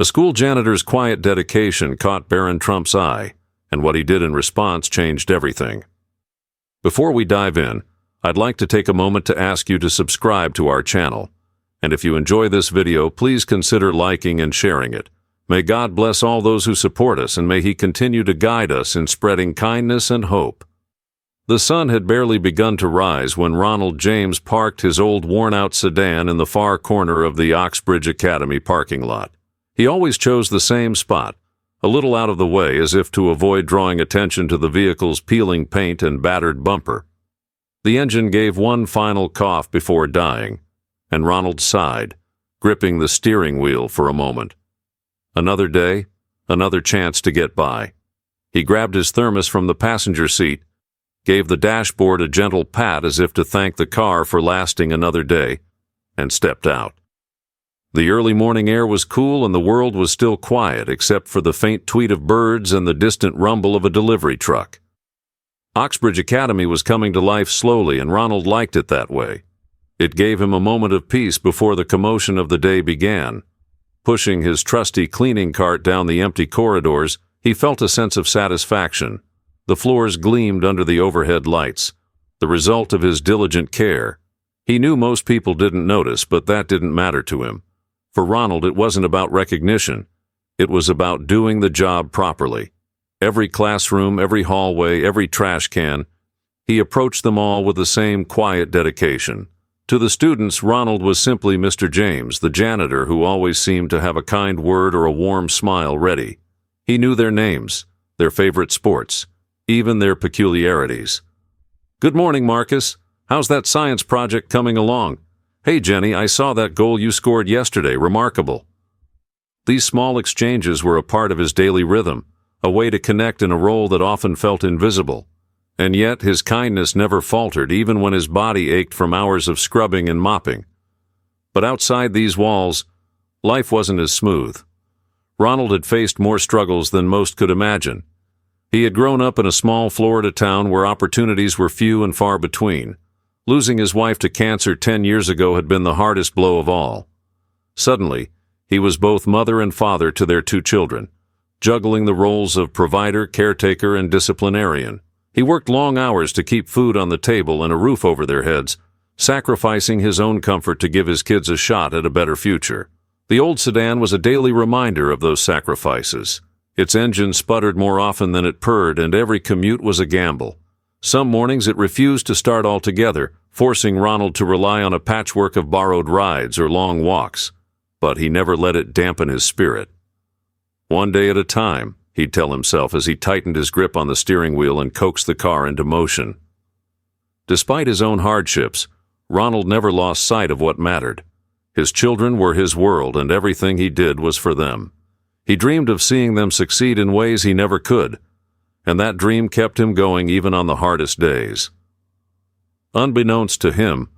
A school janitor's quiet dedication caught Barron Trump's eye, and what he did in response changed everything. Before we dive in, I'd like to take a moment to ask you to subscribe to our channel. And if you enjoy this video, please consider liking and sharing it. May God bless all those who support us, and may He continue to guide us in spreading kindness and hope. The sun had barely begun to rise when Ronald James parked his old worn-out sedan in the far corner of the Oxbridge Academy parking lot. He always chose the same spot, a little out of the way as if to avoid drawing attention to the vehicle's peeling paint and battered bumper. The engine gave one final cough before dying, and Ronald sighed, gripping the steering wheel for a moment. Another day, another chance to get by. He grabbed his thermos from the passenger seat, gave the dashboard a gentle pat as if to thank the car for lasting another day, and stepped out. The early morning air was cool and the world was still quiet except for the faint tweet of birds and the distant rumble of a delivery truck. Oxbridge Academy was coming to life slowly, and Ronald liked it that way. It gave him a moment of peace before the commotion of the day began. Pushing his trusty cleaning cart down the empty corridors, he felt a sense of satisfaction. The floors gleamed under the overhead lights, the result of his diligent care. He knew most people didn't notice, but that didn't matter to him. For Ronald, it wasn't about recognition. It was about doing the job properly. Every classroom, every hallway, every trash can, he approached them all with the same quiet dedication. To the students, Ronald was simply Mr. James, the janitor who always seemed to have a kind word or a warm smile ready. He knew their names, their favorite sports, even their peculiarities. "Good morning, Marcus. How's that science project coming along? Hey, Jenny, I saw that goal you scored yesterday. Remarkable." These small exchanges were a part of his daily rhythm, a way to connect in a role that often felt invisible. And yet his kindness never faltered, even when his body ached from hours of scrubbing and mopping. But outside these walls, life wasn't as smooth. Ronald had faced more struggles than most could imagine. He had grown up in a small Florida town where opportunities were few and far between. Losing his wife to cancer 10 years ago had been the hardest blow of all. Suddenly, he was both mother and father to their 2 children, juggling the roles of provider, caretaker, and disciplinarian. He worked long hours to keep food on the table and a roof over their heads, sacrificing his own comfort to give his kids a shot at a better future. The old sedan was a daily reminder of those sacrifices. Its engine sputtered more often than it purred, and every commute was a gamble. Some mornings it refused to start altogether, forcing Ronald to rely on a patchwork of borrowed rides or long walks. But he never let it dampen his spirit. "One day at a time," he'd tell himself as he tightened his grip on the steering wheel and coaxed the car into motion. Despite his own hardships, Ronald never lost sight of what mattered. His children were his world, and everything he did was for them. He dreamed of seeing them succeed in ways he never could, and that dream kept him going even on the hardest days. Unbeknownst to him,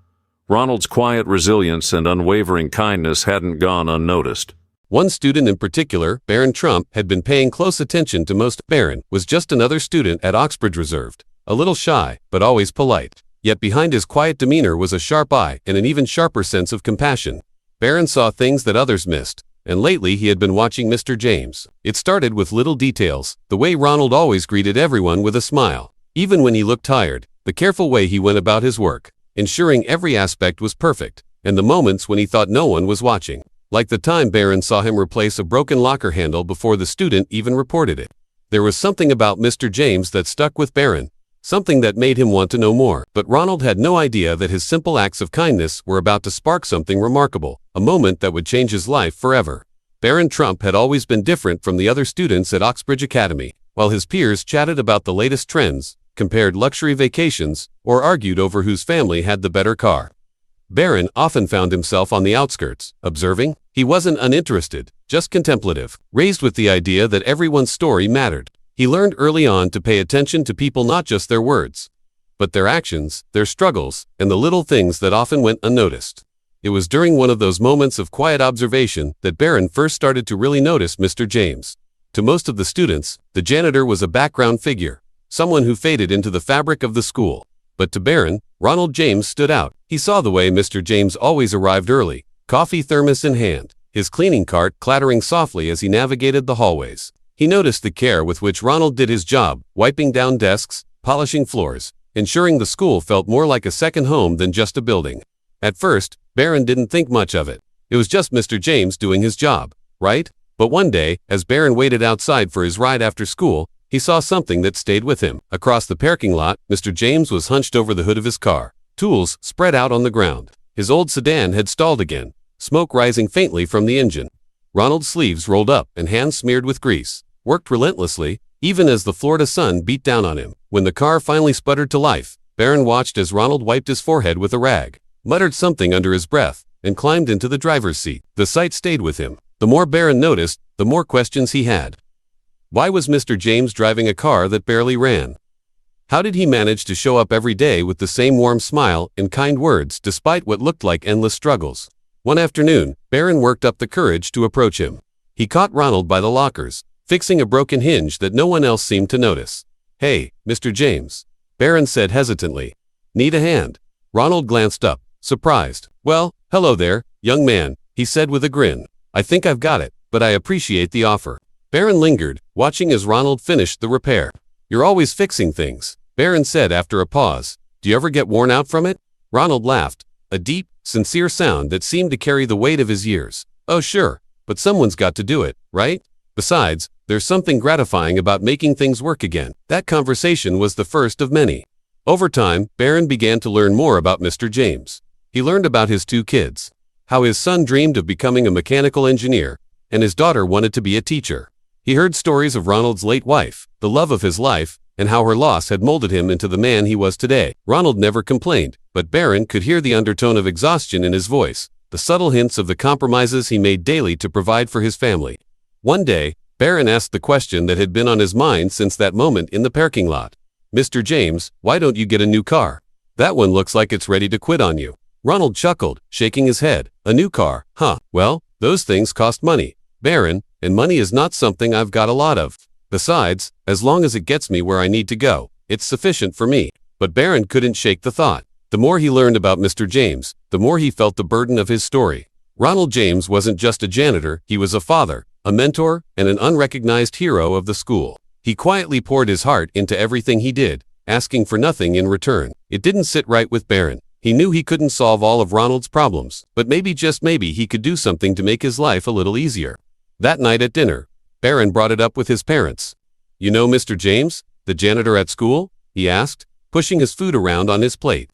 Ronald's quiet resilience and unwavering kindness hadn't gone unnoticed. One student in particular, Barron Trump, had been paying close attention to most. Barron was just another student at Oxbridge Reserved, a little shy, but always polite. Yet behind his quiet demeanor was a sharp eye and an even sharper sense of compassion. Barron saw things that others missed, and lately he had been watching Mr. James. It started with little details, the way Ronald always greeted everyone with a smile, even when he looked tired, the careful way he went about his work, ensuring every aspect was perfect, and the moments when he thought no one was watching. Like the time Barron saw him replace a broken locker handle before the student even reported it. There was something about Mr. James that stuck with Barron, something that made him want to know more. But Ronald had no idea that his simple acts of kindness were about to spark something remarkable, a moment that would change his life forever. Barron Trump had always been different from the other students at Oxbridge Academy. While his peers chatted about the latest trends, compared luxury vacations, or argued over whose family had the better car, Barron often found himself on the outskirts, observing. He wasn't uninterested, just contemplative, raised with the idea that everyone's story mattered. He learned early on to pay attention to people, not just their words, but their actions, their struggles, and the little things that often went unnoticed. It was during one of those moments of quiet observation that Barron first started to really notice Mr. James. To most of the students, the janitor was a background figure, someone who faded into the fabric of the school. But to Barron, Ronald James stood out. He saw the way Mr. James always arrived early, coffee thermos in hand, his cleaning cart clattering softly as he navigated the hallways. He noticed the care with which Ronald did his job, wiping down desks, polishing floors, ensuring the school felt more like a second home than just a building. At first, Barron didn't think much of it. It was just Mr. James doing his job, right? But one day, as Barron waited outside for his ride after school, he saw something that stayed with him. Across the parking lot, Mr. James was hunched over the hood of his car, tools spread out on the ground. His old sedan had stalled again, smoke rising faintly from the engine. Ronald's sleeves rolled up and hands smeared with grease, worked relentlessly, even as the Florida sun beat down on him. When the car finally sputtered to life, Barron watched as Ronald wiped his forehead with a rag, muttered something under his breath, and climbed into the driver's seat. The sight stayed with him. The more Barron noticed, the more questions he had. Why was Mr. James driving a car that barely ran? How did he manage to show up every day with the same warm smile and kind words despite what looked like endless struggles? One afternoon, Barron worked up the courage to approach him. He caught Ronald by the lockers, fixing a broken hinge that no one else seemed to notice. "Hey, Mr. James," Barron said hesitantly. "Need a hand?" Ronald glanced up, surprised. "Well, hello there, young man," he said with a grin. "I think I've got it, but I appreciate the offer." Barron lingered, watching as Ronald finished the repair. "You're always fixing things," Barron said after a pause. "Do you ever get worn out from it?" Ronald laughed, a deep, sincere sound that seemed to carry the weight of his years. "Oh sure, but someone's got to do it, right? Besides, there's something gratifying about making things work again." That conversation was the first of many. Over time, Barron began to learn more about Mr. James. He learned about his two kids, how his son dreamed of becoming a mechanical engineer, and his daughter wanted to be a teacher. He heard stories of Ronald's late wife, the love of his life, and how her loss had molded him into the man he was today. Ronald never complained, but Barron could hear the undertone of exhaustion in his voice, the subtle hints of the compromises he made daily to provide for his family. One day, Barron asked the question that had been on his mind since that moment in the parking lot. "Mr. James, why don't you get a new car? That one looks like it's ready to quit on you." Ronald chuckled, shaking his head. "A new car, huh? Well, those things cost money, Barron, and money is not something I've got a lot of. Besides, as long as it gets me where I need to go, it's sufficient for me." But Barron couldn't shake the thought. The more he learned about Mr. James, the more he felt the burden of his story. Ronald James wasn't just a janitor, he was a father, a mentor, and an unrecognized hero of the school. He quietly poured his heart into everything he did, asking for nothing in return. It didn't sit right with Barron. He knew he couldn't solve all of Ronald's problems, but maybe, just maybe, he could do something to make his life a little easier. That night at dinner, Barron brought it up with his parents. "You know Mr. James, the janitor at school?" he asked, pushing his food around on his plate.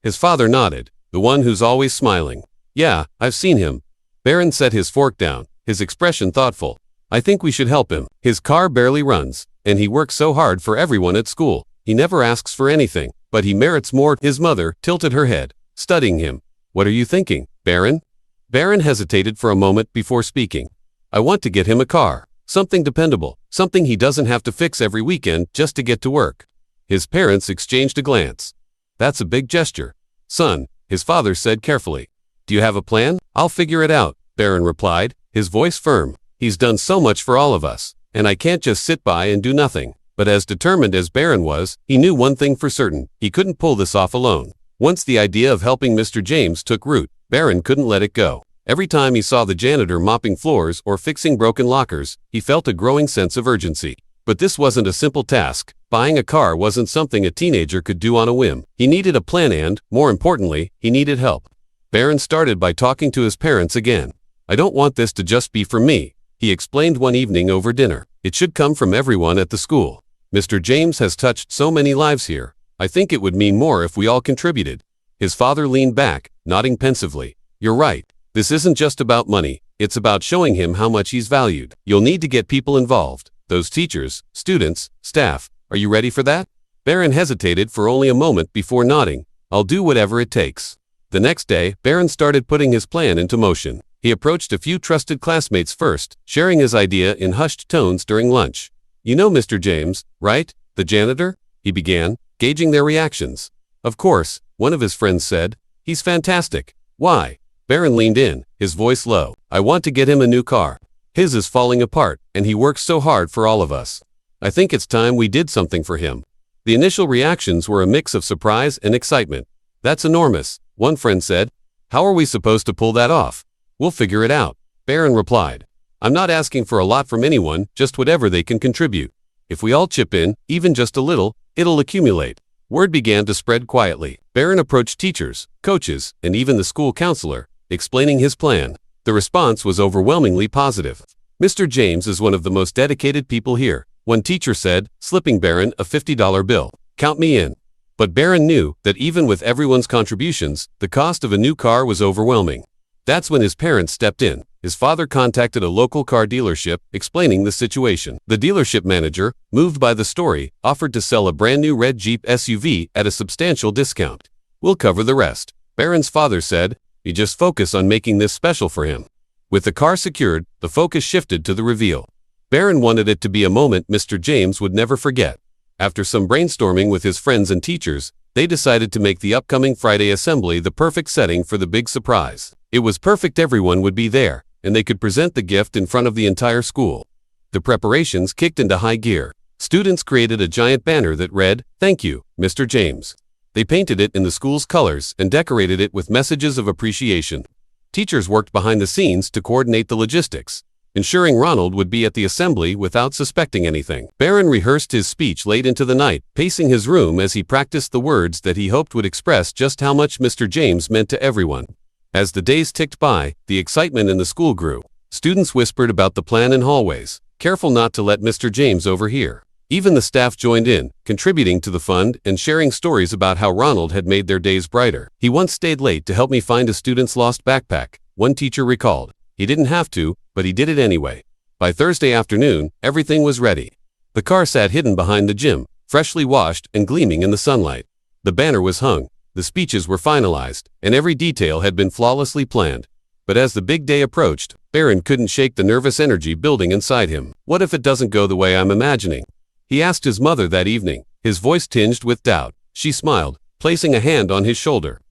His father nodded. "The one who's always smiling." "Yeah, I've seen him." Barron set his fork down, his expression thoughtful. "I think we should help him. His car barely runs, and he works so hard for everyone at school. He never asks for anything, but he merits more." His mother tilted her head, studying him. "What are you thinking, Barron?" Barron hesitated for a moment before speaking. "I want to get him a car. Something dependable, something he doesn't have to fix every weekend just to get to work." His parents exchanged a glance. "That's a big gesture, son," his father said carefully. "Do you have a plan?" "I'll figure it out," Barron replied, his voice firm. "He's done so much for all of us, and I can't just sit by and do nothing." But as determined as Barron was, he knew one thing for certain: he couldn't pull this off alone. Once the idea of helping Mr. James took root, Barron couldn't let it go. Every time he saw the janitor mopping floors or fixing broken lockers, he felt a growing sense of urgency. But this wasn't a simple task. Buying a car wasn't something a teenager could do on a whim. He needed a plan and, more importantly, he needed help. Barron started by talking to his parents again. "I don't want this to just be for me," he explained one evening over dinner. "It should come from everyone at the school. Mr. James has touched so many lives here. I think it would mean more if we all contributed." His father leaned back, nodding pensively. "You're right. This isn't just about money. It's about showing him how much he's valued. You'll need to get people involved. Those teachers, students, staff. Are you ready for that?" Barron hesitated for only a moment before nodding. "I'll do whatever it takes." The next day, Barron started putting his plan into motion. He approached a few trusted classmates first, sharing his idea in hushed tones during lunch. "You know Mr. James, right? The janitor?" he began, gauging their reactions. "Of course," one of his friends said. "He's fantastic." "Why?" Barron leaned in, his voice low. "I want to get him a new car. His is falling apart, and he works so hard for all of us. I think it's time we did something for him." The initial reactions were a mix of surprise and excitement. "That's enormous," one friend said. "How are we supposed to pull that off?" "We'll figure it out." Barron replied. I'm not asking for a lot from anyone, just whatever they can contribute. If we all chip in, even just a little, it'll accumulate. Word began to spread quietly. Barron approached teachers, coaches, and even the school counselor, explaining his plan. The response was overwhelmingly positive. Mr. James is one of the most dedicated people here, one teacher said, slipping Barron a $50 bill. Count me in. But Barron knew that even with everyone's contributions, the cost of a new car was overwhelming. That's when his parents stepped in. His father contacted a local car dealership, explaining the situation. The dealership manager, moved by the story, offered to sell a brand new red Jeep SUV at a substantial discount. We'll cover the rest. Barron's father said, you just focus on making this special for him. With the car secured, the focus shifted to the reveal. Barron wanted it to be a moment Mr. James would never forget. After some brainstorming with his friends and teachers, they decided to make the upcoming Friday assembly the perfect setting for the big surprise. It was perfect, everyone would be there, and they could present the gift in front of the entire school. The preparations kicked into high gear. Students created a giant banner that read, "Thank you, Mr. James." They painted it in the school's colors and decorated it with messages of appreciation. Teachers worked behind the scenes to coordinate the logistics, ensuring Ronald would be at the assembly without suspecting anything. Barron rehearsed his speech late into the night, pacing his room as he practiced the words that he hoped would express just how much Mr. James meant to everyone. As the days ticked by, the excitement in the school grew. Students whispered about the plan in hallways, careful not to let Mr. James overhear. Even the staff joined in, contributing to the fund and sharing stories about how Ronald had made their days brighter. He once stayed late to help me find a student's lost backpack, one teacher recalled. He didn't have to, but he did it anyway. By Thursday afternoon, everything was ready. The car sat hidden behind the gym, freshly washed and gleaming in the sunlight. The banner was hung, the speeches were finalized, and every detail had been flawlessly planned. But as the big day approached, Barron couldn't shake the nervous energy building inside him. What if it doesn't go the way I'm imagining? He asked his mother that evening, his voice tinged with doubt. She smiled, placing a hand on his shoulder.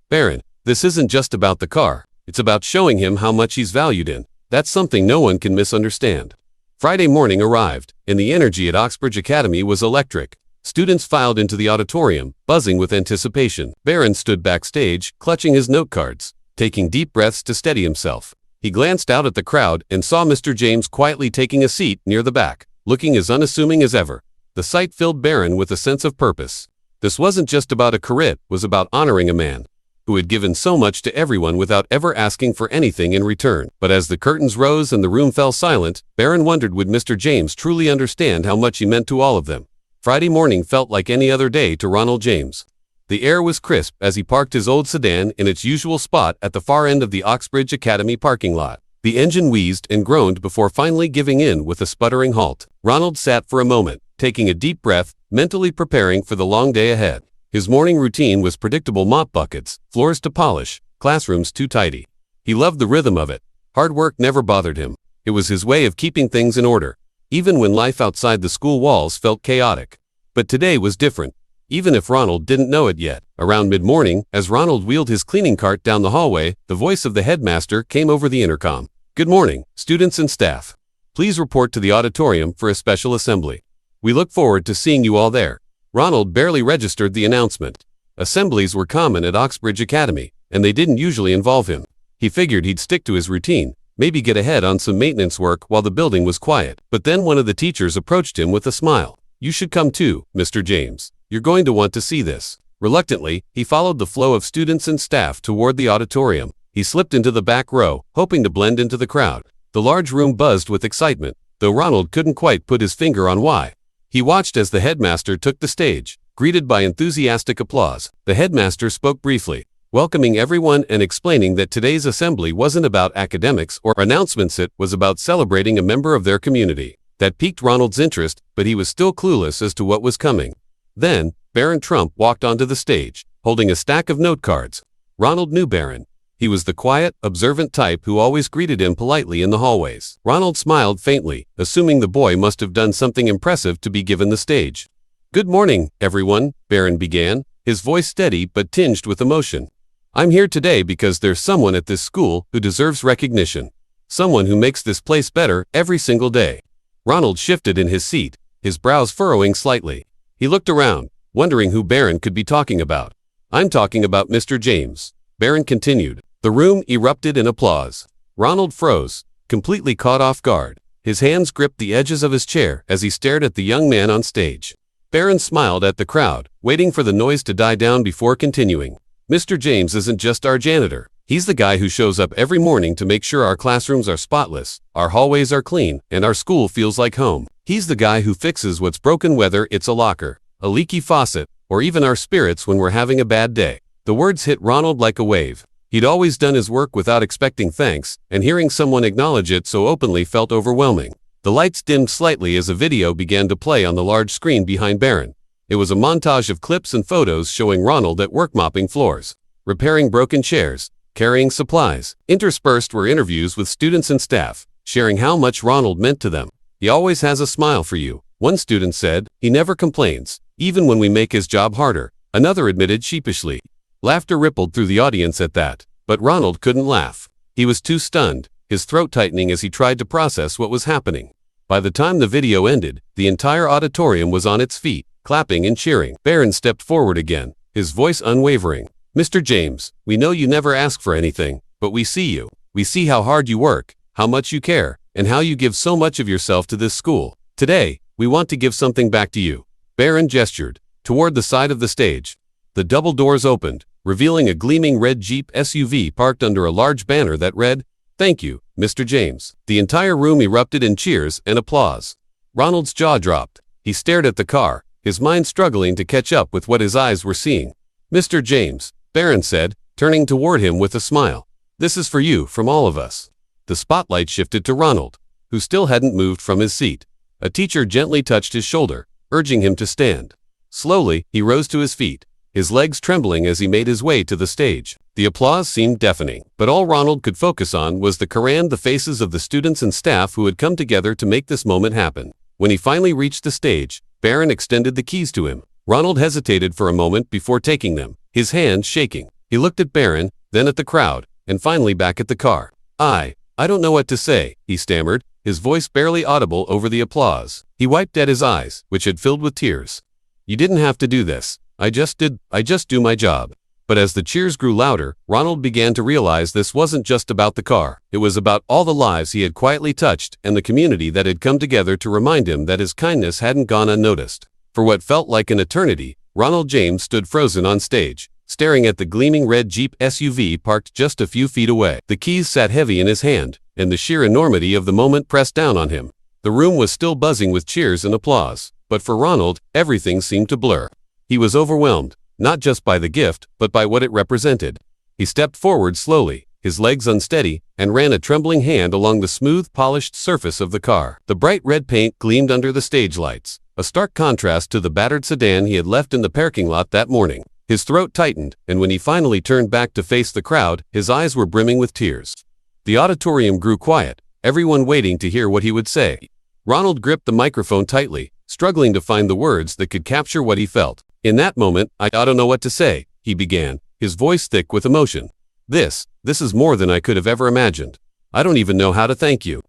Barron, this isn't just about the car. It's about showing him how much he's valued in. That's something no one can misunderstand. Friday morning arrived, and the energy at Oxbridge Academy was electric. Students filed into the auditorium, buzzing with anticipation. Barron stood backstage, clutching his note cards, taking deep breaths to steady himself. He glanced out at the crowd and saw Mr. James quietly taking a seat near the back, looking as unassuming as ever. The sight filled Barron with a sense of purpose. This wasn't just about a career, it was about honoring a man who had given so much to everyone without ever asking for anything in return. But as the curtains rose and the room fell silent, Barron wondered, would Mr. James truly understand how much he meant to all of them? Friday morning felt like any other day to Ronald James. The air was crisp as he parked his old sedan in its usual spot at the far end of the Oxbridge Academy parking lot. The engine wheezed and groaned before finally giving in with a sputtering halt. Ronald sat for a moment, taking a deep breath, mentally preparing for the long day ahead. His morning routine was predictable: mop buckets, floors to polish, classrooms too tidy. He loved the rhythm of it. Hard work never bothered him. It was his way of keeping things in order, even when life outside the school walls felt chaotic. But today was different, even if Ronald didn't know it yet. Around mid-morning, as Ronald wheeled his cleaning cart down the hallway, the voice of the headmaster came over the intercom. Good morning, students and staff. Please report to the auditorium for a special assembly. We look forward to seeing you all there. Ronald barely registered the announcement. Assemblies were common at Oxbridge Academy, and they didn't usually involve him. He figured he'd stick to his routine, maybe get ahead on some maintenance work while the building was quiet. But then one of the teachers approached him with a smile. You should come too, Mr. James. You're going to want to see this. Reluctantly, he followed the flow of students and staff toward the auditorium. He slipped into the back row, hoping to blend into the crowd. The large room buzzed with excitement, though Ronald couldn't quite put his finger on why. He watched as the headmaster took the stage, greeted by enthusiastic applause. The headmaster spoke briefly, welcoming everyone and explaining that today's assembly wasn't about academics or announcements, it was about celebrating a member of their community. That piqued Ronald's interest, but he was still clueless as to what was coming. Then, Barron Trump walked onto the stage, holding a stack of note cards. Ronald knew Barron. He was the quiet, observant type who always greeted him politely in the hallways. Ronald smiled faintly, assuming the boy must have done something impressive to be given the stage. Good morning, everyone, Barron began, his voice steady but tinged with emotion. I'm here today because there's someone at this school who deserves recognition. Someone who makes this place better every single day. Ronald shifted in his seat, his brows furrowing slightly. He looked around, wondering who Barron could be talking about. I'm talking about Mr. James, Barron continued. The room erupted in applause. Ronald froze, completely caught off guard. His hands gripped the edges of his chair as he stared at the young man on stage. Barron smiled at the crowd, waiting for the noise to die down before continuing. Mr. James isn't just our janitor. He's the guy who shows up every morning to make sure our classrooms are spotless, our hallways are clean, and our school feels like home. He's the guy who fixes what's broken, whether it's a locker, a leaky faucet, or even our spirits when we're having a bad day. The words hit Ronald like a wave. He'd always done his work without expecting thanks, and hearing someone acknowledge it so openly felt overwhelming. The lights dimmed slightly as a video began to play on the large screen behind Barron. It was a montage of clips and photos showing Ronald at work mopping floors, repairing broken chairs, carrying supplies. Interspersed were interviews with students and staff, sharing how much Ronald meant to them. "He always has a smile for you," one student said. "He never complains, even when we make his job harder," another admitted sheepishly. Laughter rippled through the audience at that, but Ronald couldn't laugh. He was too stunned, his throat tightening as he tried to process what was happening. By the time the video ended, the entire auditorium was on its feet, clapping and cheering. Barron stepped forward again, his voice unwavering. "Mr. James, we know you never ask for anything, but we see you. We see how hard you work, how much you care, and how you give so much of yourself to this school. Today, we want to give something back to you." Barron gestured toward the side of the stage. The double doors opened, revealing a gleaming red Jeep SUV parked under a large banner that read, "Thank you, Mr. James." The entire room erupted in cheers and applause. Ronald's jaw dropped. He stared at the car, his mind struggling to catch up with what his eyes were seeing. "Mr. James," Barron said, turning toward him with a smile. "This is for you from all of us." The spotlight shifted to Ronald, who still hadn't moved from his seat. A teacher gently touched his shoulder, urging him to stand. Slowly, he rose to his feet, his legs trembling as he made his way to the stage. The applause seemed deafening, but all Ronald could focus on was the faces of the students and staff who had come together to make this moment happen. When he finally reached the stage, Barron extended the keys to him. Ronald hesitated for a moment before taking them, his hands shaking. He looked at Barron, then at the crowd, and finally back at the car. I don't know what to say," he stammered, his voice barely audible over the applause. He wiped at his eyes, which had filled with tears. "You didn't have to do this. I just do my job." But as the cheers grew louder, Ronald began to realize this wasn't just about the car. It was about all the lives he had quietly touched and the community that had come together to remind him that his kindness hadn't gone unnoticed. For what felt like an eternity, Ronald James stood frozen on stage, staring at the gleaming red Jeep SUV parked just a few feet away. The keys sat heavy in his hand, and the sheer enormity of the moment pressed down on him. The room was still buzzing with cheers and applause, but for Ronald, everything seemed to blur. He was overwhelmed, not just by the gift, but by what it represented. He stepped forward slowly, his legs unsteady, and ran a trembling hand along the smooth, polished surface of the car. The bright red paint gleamed under the stage lights, a stark contrast to the battered sedan he had left in the parking lot that morning. His throat tightened, and when he finally turned back to face the crowd, his eyes were brimming with tears. The auditorium grew quiet, everyone waiting to hear what he would say. Ronald gripped the microphone tightly, struggling to find the words that could capture what he felt. In that moment, I don't know what to say, he began, his voice thick with emotion. This is more than I could have ever imagined. I don't even know how to thank you."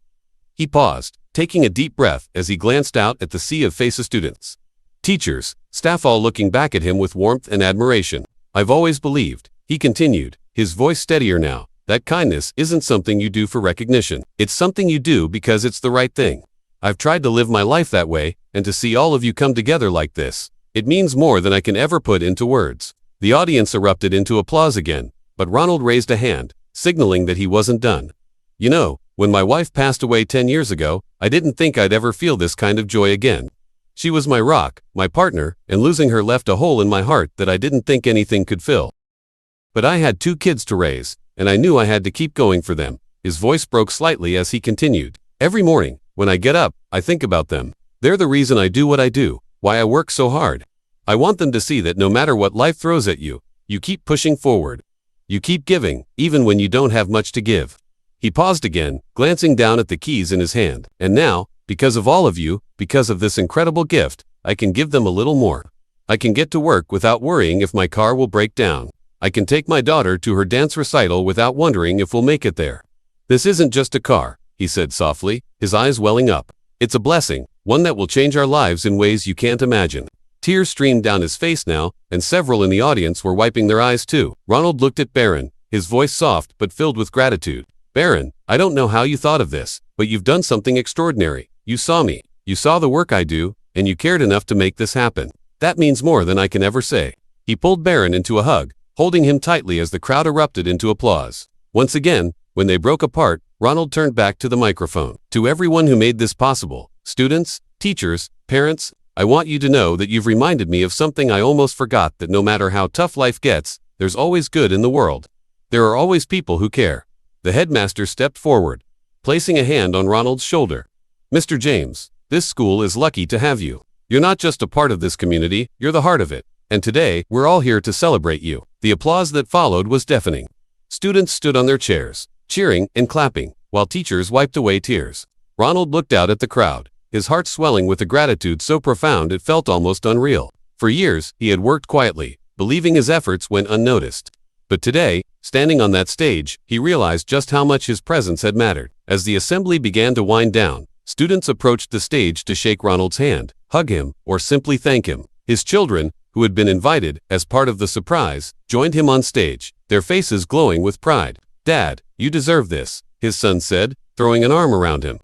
He paused, taking a deep breath as he glanced out at the sea of faces of students. Teachers, staff all looking back at him with warmth and admiration. "I've always believed," he continued, his voice steadier now, "that kindness isn't something you do for recognition. It's something you do because it's the right thing. I've tried to live my life that way, and to see all of you come together like this, it means more than I can ever put into words." The audience erupted into applause again, but Ronald raised a hand, signaling that he wasn't done. "You know, when my wife passed away 10 years ago, I didn't think I'd ever feel this kind of joy again. She was my rock, my partner, and losing her left a hole in my heart that I didn't think anything could fill. But I had 2 kids to raise, and I knew I had to keep going for them." His voice broke slightly as he continued. "Every morning, when I get up, I think about them. They're the reason I do what I do, why I work so hard. I want them to see that no matter what life throws at you, you keep pushing forward. You keep giving, even when you don't have much to give." He paused again, glancing down at the keys in his hand. "And now, because of all of you, because of this incredible gift, I can give them a little more. I can get to work without worrying if my car will break down. I can take my daughter to her dance recital without wondering if we'll make it there. This isn't just a car," he said softly, his eyes welling up. "It's a blessing, one that will change our lives in ways you can't imagine." Tears streamed down his face now, and several in the audience were wiping their eyes too. Ronald looked at Barron, his voice soft but filled with gratitude. Barron, I don't know how you thought of this, but you've done something extraordinary. You saw me. You saw the work I do, and you cared enough to make this happen. That means more than I can ever say." He pulled Barron into a hug, holding him tightly as the crowd erupted into applause. Once again, when they broke apart, Ronald turned back to the microphone. "To everyone who made this possible, students, teachers, parents, I want you to know that you've reminded me of something I almost forgot, that no matter how tough life gets, there's always good in the world. There are always people who care." The headmaster stepped forward, placing a hand on Ronald's shoulder. "Mr. James, this school is lucky to have you. You're not just a part of this community, you're the heart of it. And today, we're all here to celebrate you." The applause that followed was deafening. Students stood on their chairs, cheering and clapping, while teachers wiped away tears. Ronald looked out at the crowd, his heart swelling with a gratitude so profound it felt almost unreal. For years, he had worked quietly, believing his efforts went unnoticed. But today, standing on that stage, he realized just how much his presence had mattered. As the assembly began to wind down, students approached the stage to shake Ronald's hand, hug him, or simply thank him. His children, who had been invited as part of the surprise, joined him on stage, their faces glowing with pride. "Dad, you deserve this," his son said, throwing an arm around him.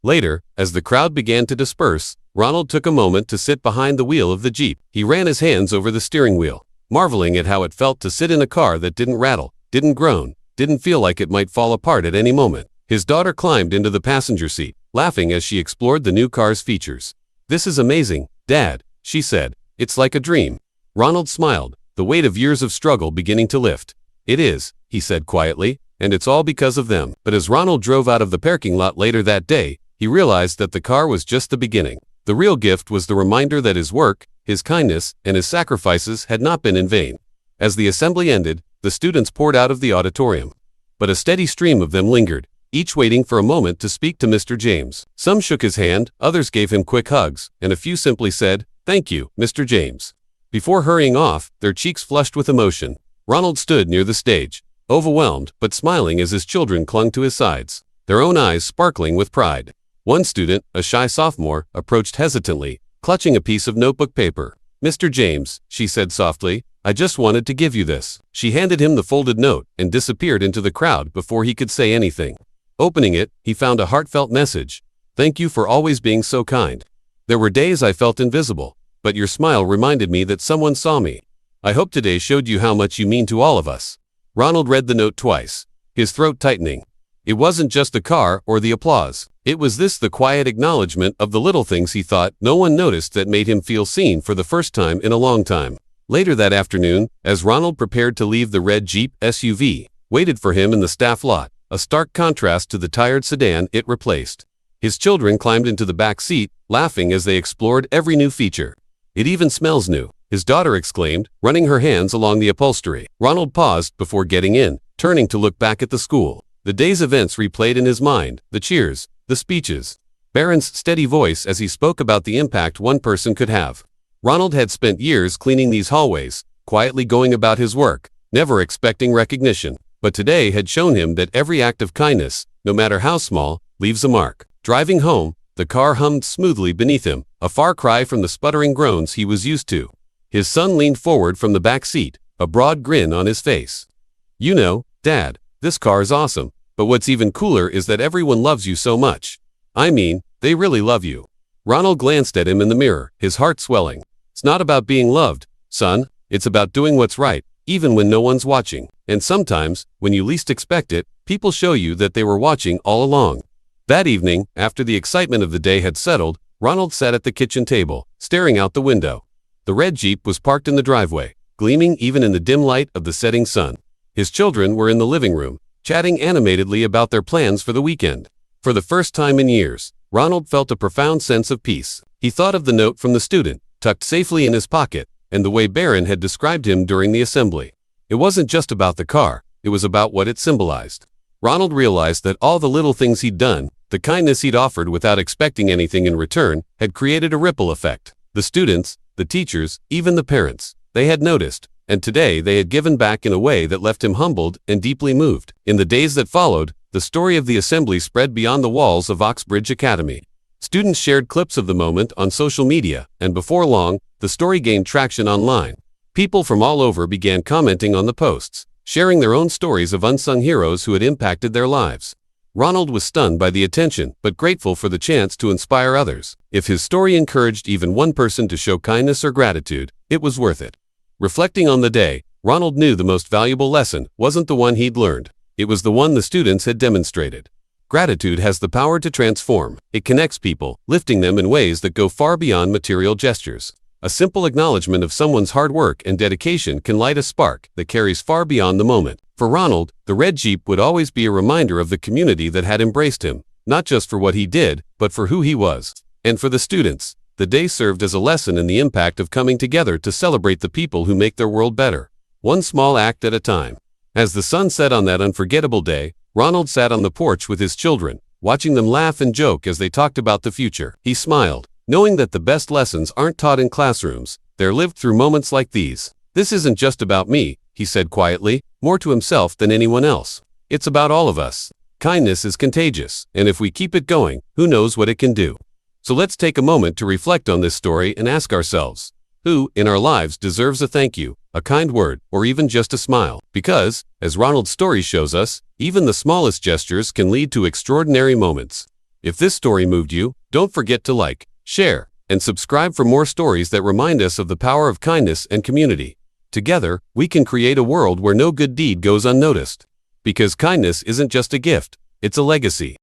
Later, as the crowd began to disperse, Ronald took a moment to sit behind the wheel of the Jeep. He ran his hands over the steering wheel, marveling at how it felt to sit in a car that didn't rattle, didn't groan, didn't feel like it might fall apart at any moment. His daughter climbed into the passenger seat, laughing as she explored the new car's features. "This is amazing, Dad," she said. "It's like a dream." Ronald smiled, the weight of years of struggle beginning to lift. "It is," he said quietly, "and it's all because of them." But as Ronald drove out of the parking lot later that day, he realized that the car was just the beginning. The real gift was the reminder that his work, his kindness, and his sacrifices had not been in vain. As the assembly ended, the students poured out of the auditorium. But a steady stream of them lingered, each waiting for a moment to speak to Mr. James. Some shook his hand, others gave him quick hugs, and a few simply said, "Thank you, Mr. James." Before hurrying off, their cheeks flushed with emotion, Ronald stood near the stage, overwhelmed but smiling as his children clung to his sides, their own eyes sparkling with pride. One student, a shy sophomore, approached hesitantly, clutching a piece of notebook paper. "Mr. James," she said softly, "I just wanted to give you this." She handed him the folded note and disappeared into the crowd before he could say anything. Opening it, he found a heartfelt message. "Thank you for always being so kind. There were days I felt invisible, but your smile reminded me that someone saw me. I hope today showed you how much you mean to all of us." Ronald read the note twice, his throat tightening. It wasn't just the car or the applause. It was the quiet acknowledgement of the little things he thought no one noticed that made him feel seen for the first time in a long time. Later that afternoon, as Ronald prepared to leave, the red Jeep SUV waited for him in the staff lot, a stark contrast to the tired sedan it replaced. His children climbed into the back seat, laughing as they explored every new feature. "It even smells new," his daughter exclaimed, running her hands along the upholstery. Ronald paused before getting in, turning to look back at the school. The day's events replayed in his mind, the cheers, the speeches, Barron's steady voice as he spoke about the impact one person could have. Ronald had spent years cleaning these hallways, quietly going about his work, never expecting recognition. But today had shown him that every act of kindness, no matter how small, leaves a mark. Driving home, the car hummed smoothly beneath him, a far cry from the sputtering groans he was used to. His son leaned forward from the back seat, a broad grin on his face. "You know, Dad, this car is awesome, but what's even cooler is that everyone loves you so much. I mean, they really love you." Ronald glanced at him in the mirror, his heart swelling. "It's not about being loved, son. It's about doing what's right, even when no one's watching. And sometimes, when you least expect it, people show you that they were watching all along." That evening, after the excitement of the day had settled, Ronald sat at the kitchen table, staring out the window. The red Jeep was parked in the driveway, gleaming even in the dim light of the setting sun. His children were in the living room, chatting animatedly about their plans for the weekend. For the first time in years, Ronald felt a profound sense of peace. He thought of the note from the student, tucked safely in his pocket, and the way Barron had described him during the assembly. It wasn't just about the car, it was about what it symbolized. Ronald realized that all the little things he'd done, the kindness he'd offered without expecting anything in return, had created a ripple effect. The students, the teachers, even the parents, they had noticed, and today they had given back in a way that left him humbled and deeply moved. In the days that followed, the story of the assembly spread beyond the walls of Oxbridge Academy. Students shared clips of the moment on social media, and before long, the story gained traction online. People from all over began commenting on the posts, sharing their own stories of unsung heroes who had impacted their lives. Ronald was stunned by the attention, but grateful for the chance to inspire others. If his story encouraged even one person to show kindness or gratitude, it was worth it. Reflecting on the day, Ronald knew the most valuable lesson wasn't the one he'd learned. It was the one the students had demonstrated. Gratitude has the power to transform. It connects people, lifting them in ways that go far beyond material gestures. A simple acknowledgement of someone's hard work and dedication can light a spark that carries far beyond the moment. For Ronald, the red Jeep would always be a reminder of the community that had embraced him, not just for what he did, but for who he was. And for the students, the day served as a lesson in the impact of coming together to celebrate the people who make their world better, one small act at a time. As the sun set on that unforgettable day, Ronald sat on the porch with his children, watching them laugh and joke as they talked about the future. He smiled, knowing that the best lessons aren't taught in classrooms, they're lived through moments like these. This isn't just about me, he said quietly, more to himself than anyone else. It's about all of us. Kindness is contagious, and if we keep it going, who knows what it can do. So let's take a moment to reflect on this story and ask ourselves, who, in our lives, deserves a thank you, a kind word, or even just a smile? Because, as Ronald's story shows us, even the smallest gestures can lead to extraordinary moments. If this story moved you, don't forget to like, share, and subscribe for more stories that remind us of the power of kindness and community. Together, we can create a world where no good deed goes unnoticed. Because kindness isn't just a gift, it's a legacy.